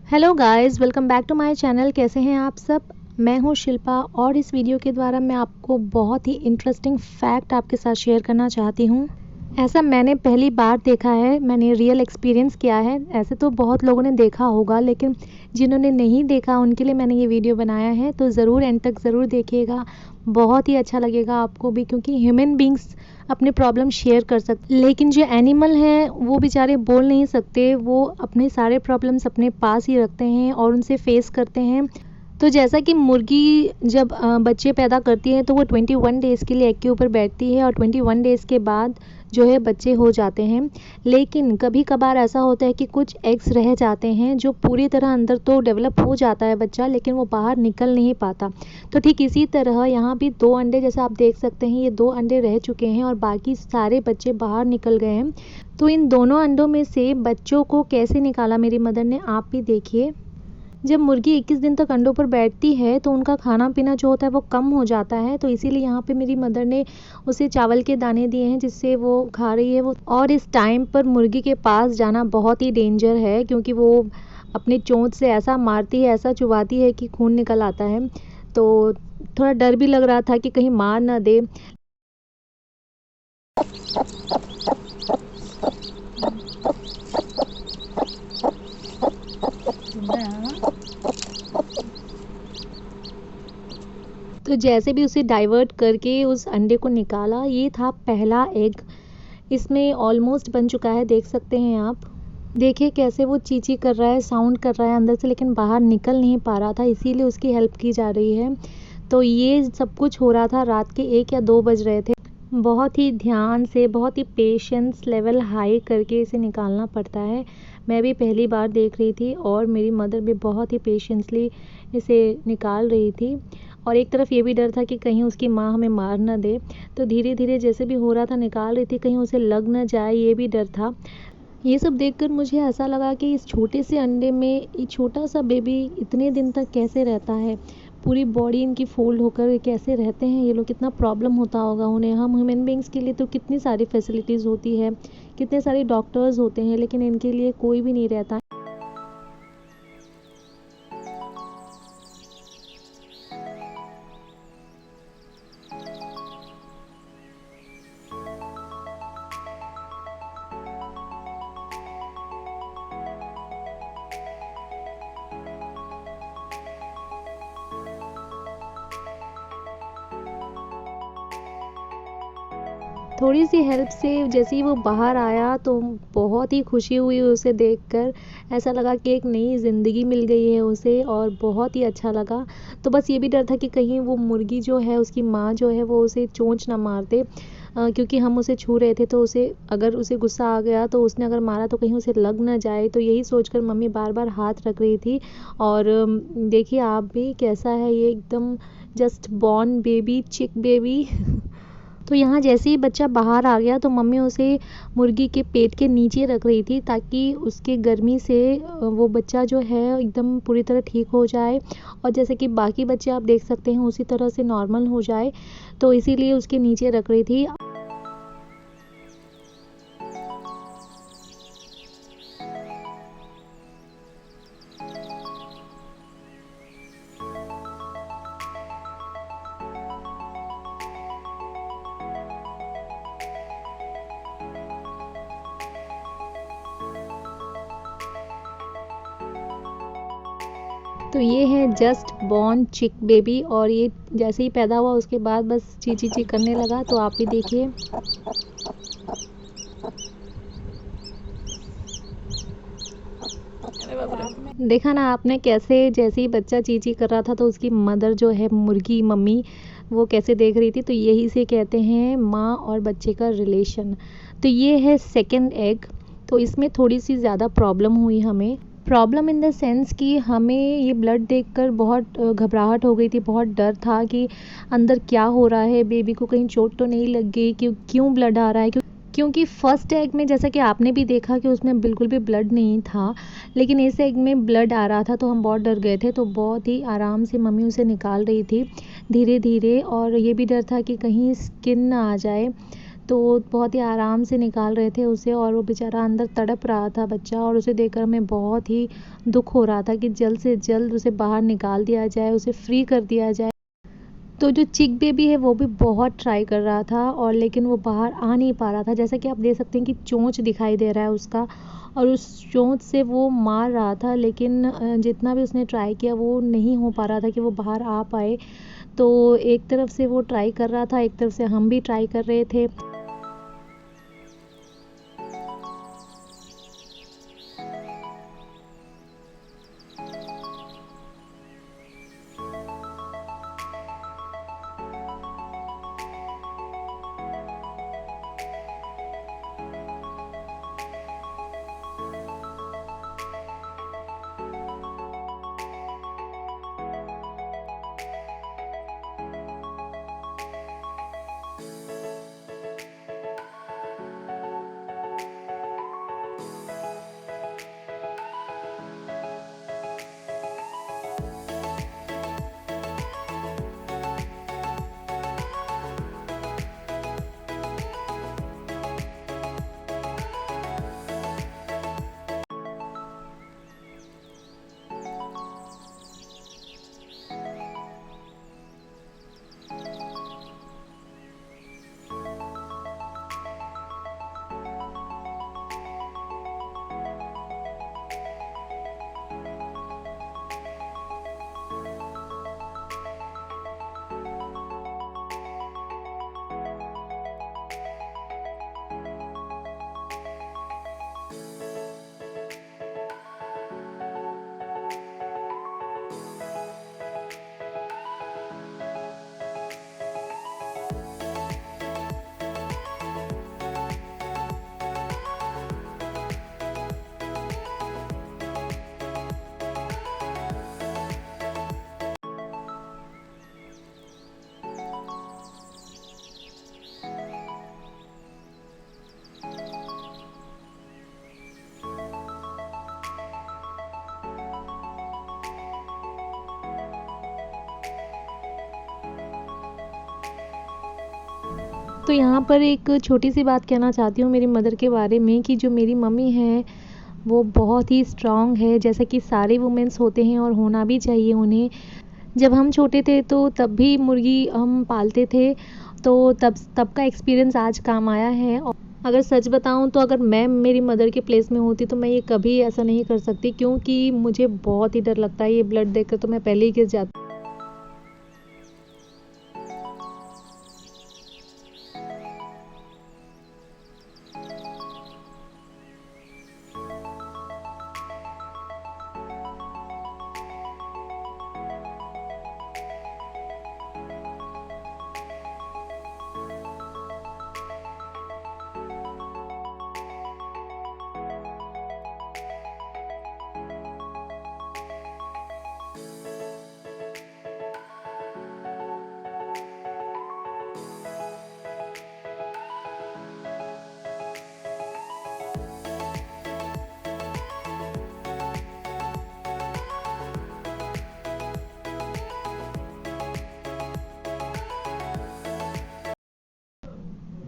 Hello guys, welcome back to my channel. कैसे हैं आप सब? मैं हूं शिल्पा और इस वीडियो के द्वारा मैं आपको बहुत ही इंटरेस्टिंग फैक्ट आपके साथ शेयर करना चाहती हूं। ऐसा मैंने पहली बार देखा है, मैंने रियल एक्सपीरियंस किया है। ऐसे तो बहुत लोगों ने देखा होगा, लेकिन जिन्होंने नहीं देखा उनके लिए मैंने ये वीडियो बनाया है। तो ज़रूर एंड तक ज़रूर देखिएगा, बहुत ही अच्छा लगेगा आपको भी, क्योंकि ह्यूमन बींग्स अपने प्रॉब्लम शेयर कर सकते, लेकिन जो एनिमल हैं वो बेचारे बोल नहीं सकते। वो अपने सारे प्रॉब्लम्स अपने पास ही रखते हैं और उनसे फेस करते हैं। तो जैसा कि मुर्गी जब बच्चे पैदा करती है तो वो 21 डेज़ के लिए एग के ऊपर बैठती है और 21 डेज़ के बाद जो है बच्चे हो जाते हैं। लेकिन कभी कभार ऐसा होता है कि कुछ एग्स रह जाते हैं जो पूरी तरह अंदर तो डेवलप हो जाता है बच्चा, लेकिन वो बाहर निकल नहीं पाता। तो ठीक इसी तरह यहाँ भी 2 अंडे, जैसे आप देख सकते हैं, ये 2 अंडे रह चुके हैं और बाकी सारे बच्चे बाहर निकल गए हैं। तो इन दोनों अंडों में से बच्चों को कैसे निकाला मेरी मदर ने, आप भी देखिए। जब मुर्गी 21 दिन तक अंडों पर बैठती है तो उनका खाना पीना जो होता है वो कम हो जाता है। तो इसीलिए यहाँ पे मेरी मदर ने उसे चावल के दाने दिए हैं जिससे वो खा रही है वो। और इस टाइम पर मुर्गी के पास जाना बहुत ही डेंजर है, क्योंकि वो अपनी चोंच से ऐसा मारती है, ऐसा चुभाती है कि खून निकल आता है। तो थोड़ा डर भी लग रहा था कि कहीं मार ना दे। तो जैसे भी उसे डाइवर्ट करके उस अंडे को निकाला, ये था पहला एग। इसमें ऑलमोस्ट बन चुका है, देख सकते हैं आप। देखिए कैसे वो चींची कर रहा है, साउंड कर रहा है अंदर से, लेकिन बाहर निकल नहीं पा रहा था, इसीलिए उसकी हेल्प की जा रही है। तो ये सब कुछ हो रहा था, रात के 1 या 2 बज रहे थे। बहुत ही ध्यान से, बहुत ही पेशेंस लेवल हाई करके इसे निकालना पड़ता है। मैं भी पहली बार देख रही थी और मेरी मदर भी बहुत ही पेशेंसली इसे निकाल रही थी। और एक तरफ ये भी डर था कि कहीं उसकी माँ हमें मार ना दे। तो धीरे धीरे जैसे भी हो रहा था निकाल रही थी, कहीं उसे लग ना जाए, ये भी डर था। ये सब देखकर मुझे ऐसा लगा कि इस छोटे से अंडे में ये छोटा सा बेबी इतने दिन तक कैसे रहता है, पूरी बॉडी इनकी फोल्ड होकर कैसे रहते हैं ये लोग, कितना प्रॉब्लम होता होगा उन्हें। हम ह्यूमन बींग्स के लिए तो कितनी सारी फैसिलिटीज़ होती है, कितने सारे डॉक्टर्स होते हैं, लेकिन इनके लिए कोई भी नहीं रहता। थोड़ी सी हेल्प से जैसे ही वो बाहर आया तो बहुत ही खुशी हुई उसे देखकर। ऐसा लगा कि एक नई ज़िंदगी मिल गई है उसे और बहुत ही अच्छा लगा। तो बस ये भी डर था कि कहीं वो मुर्गी जो है, उसकी माँ जो है, वो उसे चोंच ना मार दे, क्योंकि हम उसे छू रहे थे। तो उसे अगर उसे गुस्सा आ गया तो उसने अगर मारा तो कहीं उसे लग ना जाए। तो यही सोचकर मम्मी बार बार हाथ रख रही थी। और देखिए आप भी कैसा है ये, एकदम जस्ट बॉर्न बेबी, चिक बेबी। तो यहाँ जैसे ही बच्चा बाहर आ गया तो मम्मी उसे मुर्गी के पेट के नीचे रख रही थी, ताकि उसके गर्मी से वो बच्चा जो है एकदम पूरी तरह ठीक हो जाए और जैसे कि बाकी बच्चे आप देख सकते हैं उसी तरह से नॉर्मल हो जाए। तो इसीलिए उसके नीचे रख रही थी। तो ये है जस्ट बॉर्न चिक बेबी, और ये जैसे ही पैदा हुआ उसके बाद बस ची ची ची करने लगा। तो आप भी देखिए। देखा ना आपने कैसे जैसे ही बच्चा ची ची कर रहा था तो उसकी मदर जो है, मुर्गी मम्मी, वो कैसे देख रही थी। तो यही से कहते हैं माँ और बच्चे का रिलेशन। तो ये है सेकंड एग। तो इसमें थोड़ी सी ज़्यादा प्रॉब्लम हुई हमें। प्रॉब्लम इन द सेंस कि हमें ये ब्लड देखकर बहुत घबराहट हो गई थी, बहुत डर था कि अंदर क्या हो रहा है, बेबी को कहीं चोट तो नहीं लग गई, क्यों ब्लड आ रहा है। क्योंकि फर्स्ट एग में जैसा कि आपने भी देखा कि उसमें बिल्कुल भी ब्लड नहीं था, लेकिन इस एग में ब्लड आ रहा था। तो हम बहुत डर गए थे। तो बहुत ही आराम से मम्मी उसे निकाल रही थी धीरे धीरे, और ये भी डर था कि कहीं स्किन ना आ जाए। तो बहुत ही आराम से निकाल रहे थे उसे, और वो बेचारा अंदर तड़प रहा था बच्चा, और उसे देखकर हमें बहुत ही दुख हो रहा था कि जल्द से जल्द उसे बाहर निकाल दिया जाए, उसे फ्री कर दिया जाए। तो जो चिक बेबी है वो भी बहुत ट्राई कर रहा था, और लेकिन वो बाहर आ नहीं पा रहा था। जैसा कि आप देख सकते हैं कि चोंच दिखाई दे रहा है उसका, और उस चोंच से वो मार रहा था, लेकिन जितना भी उसने ट्राई किया वो नहीं हो पा रहा था कि वो बाहर आ पाए। तो एक तरफ से वो ट्राई कर रहा था, एक तरफ से हम भी ट्राई कर रहे थे। तो यहाँ पर एक छोटी सी बात कहना चाहती हूँ मेरी मदर के बारे में, कि जो मेरी मम्मी है वो बहुत ही स्ट्रॉन्ग है, जैसा कि सारे वुमेन्स होते हैं और होना भी चाहिए उन्हें। जब हम छोटे थे तो तब भी मुर्गी हम पालते थे, तो तब का एक्सपीरियंस आज काम आया है। और अगर सच बताऊं तो अगर मैं मेरी मदर के प्लेस में होती तो मैं ये कभी ऐसा नहीं कर सकती, क्योंकि मुझे बहुत ही डर लगता है ये ब्लड देखकर, तो मैं पहले ही गिर जाती।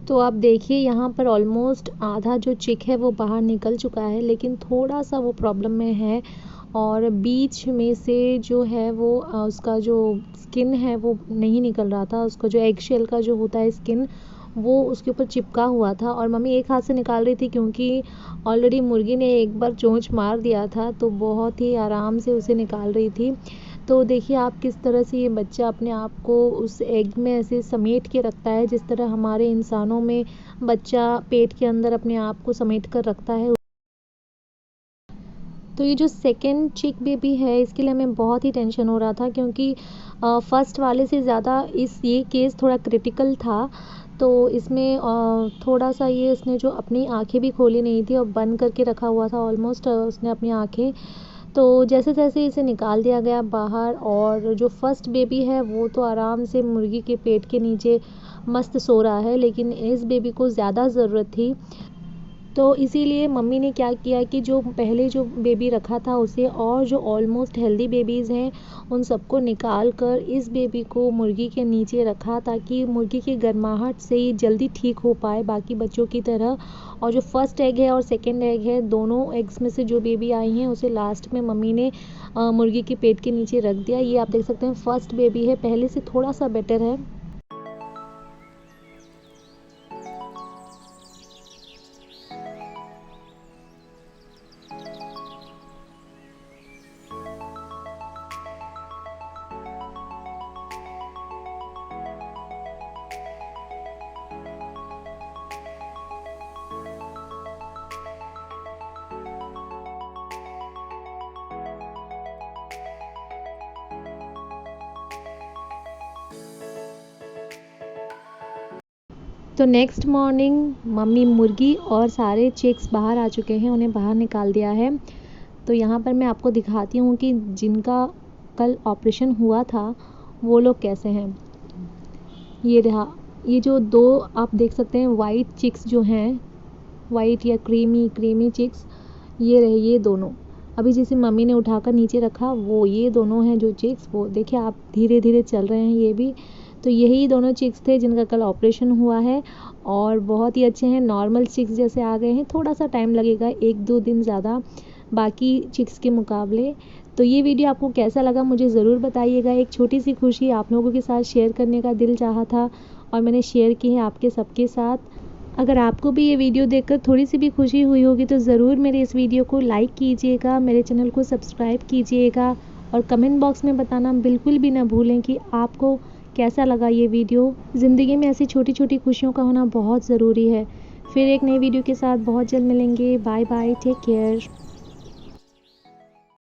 तो आप देखिए यहाँ पर ऑलमोस्ट आधा जो चिक है वो बाहर निकल चुका है, लेकिन थोड़ा सा वो प्रॉब्लम में है, और बीच में से जो है वो उसका जो स्किन है वो नहीं निकल रहा था। उसका जो एग शेल का जो होता है स्किन, वो उसके ऊपर चिपका हुआ था, और मम्मी एक हाथ से निकाल रही थी क्योंकि ऑलरेडी मुर्गी ने एक बार चोंच मार दिया था, तो बहुत ही आराम से उसे निकाल रही थी। तो देखिए आप किस तरह से ये बच्चा अपने आप को उस एग में ऐसे समेट के रखता है, जिस तरह हमारे इंसानों में बच्चा पेट के अंदर अपने आप को समेट कर रखता है। तो ये जो सेकंड चिक बेबी है इसके लिए हमें बहुत ही टेंशन हो रहा था, क्योंकि फर्स्ट वाले से ज़्यादा ये केस थोड़ा क्रिटिकल था। तो इसमें थोड़ा सा ये उसने जो अपनी आंखें भी खोली नहीं थी और बंद करके रखा हुआ था ऑलमोस्ट उसने अपनी आंखें। तो जैसे जैसे इसे निकाल दिया गया बाहर, और जो फर्स्ट बेबी है वो तो आराम से मुर्गी के पेट के नीचे मस्त सो रहा है, लेकिन इस बेबी को ज़्यादा ज़रूरत थी। तो इसीलिए मम्मी ने क्या किया कि जो पहले जो बेबी रखा था उसे और जो ऑलमोस्ट हेल्दी बेबीज़ हैं उन सबको निकाल कर इस बेबी को मुर्गी के नीचे रखा, ताकि मुर्गी की गर्माहट से ही जल्दी ठीक हो पाए बाकी बच्चों की तरह। और जो फर्स्ट एग है और सेकेंड एग है, दोनों एग्स में से जो बेबी आई हैं उसे लास्ट में मम्मी ने मुर्गी के पेट के नीचे रख दिया। ये आप देख सकते हैं फर्स्ट बेबी है, पहले से थोड़ा सा बेटर है। तो नेक्स्ट मॉर्निंग मम्मी मुर्गी और सारे चिक्स बाहर आ चुके हैं, उन्हें बाहर निकाल दिया है। तो यहाँ पर मैं आपको दिखाती हूँ कि जिनका कल ऑपरेशन हुआ था वो लोग कैसे हैं। ये रहा, ये जो दो आप देख सकते हैं वाइट चिक्स जो हैं, वाइट या क्रीमी चिक्स, ये रहे ये दोनों। अभी जैसे मम्मी ने उठाकर नीचे रखा वो ये दोनों हैं जो चिक्स, वो देखिए आप धीरे धीरे चल रहे हैं ये भी। तो यही दोनों चिक्स थे जिनका कल ऑपरेशन हुआ है और बहुत ही अच्छे हैं, नॉर्मल चिक्स जैसे आ गए हैं। थोड़ा सा टाइम लगेगा, 1-2 दिन ज़्यादा बाकी चिक्स के मुकाबले। तो ये वीडियो आपको कैसा लगा मुझे ज़रूर बताइएगा। एक छोटी सी खुशी आप लोगों के साथ शेयर करने का दिल चाहा था और मैंने शेयर की है आपके सबके साथ। अगर आपको भी ये वीडियो देखकर थोड़ी सी भी खुशी हुई होगी तो ज़रूर मेरे इस वीडियो को लाइक कीजिएगा, मेरे चैनल को सब्सक्राइब कीजिएगा और कमेंट बॉक्स में बताना बिल्कुल भी ना भूलें कि आपको कैसा लगा ये वीडियो। ज़िंदगी में ऐसी छोटी छोटी खुशियों का होना बहुत ज़रूरी है। फिर एक नई वीडियो के साथ बहुत जल्द मिलेंगे। Bye bye, take care.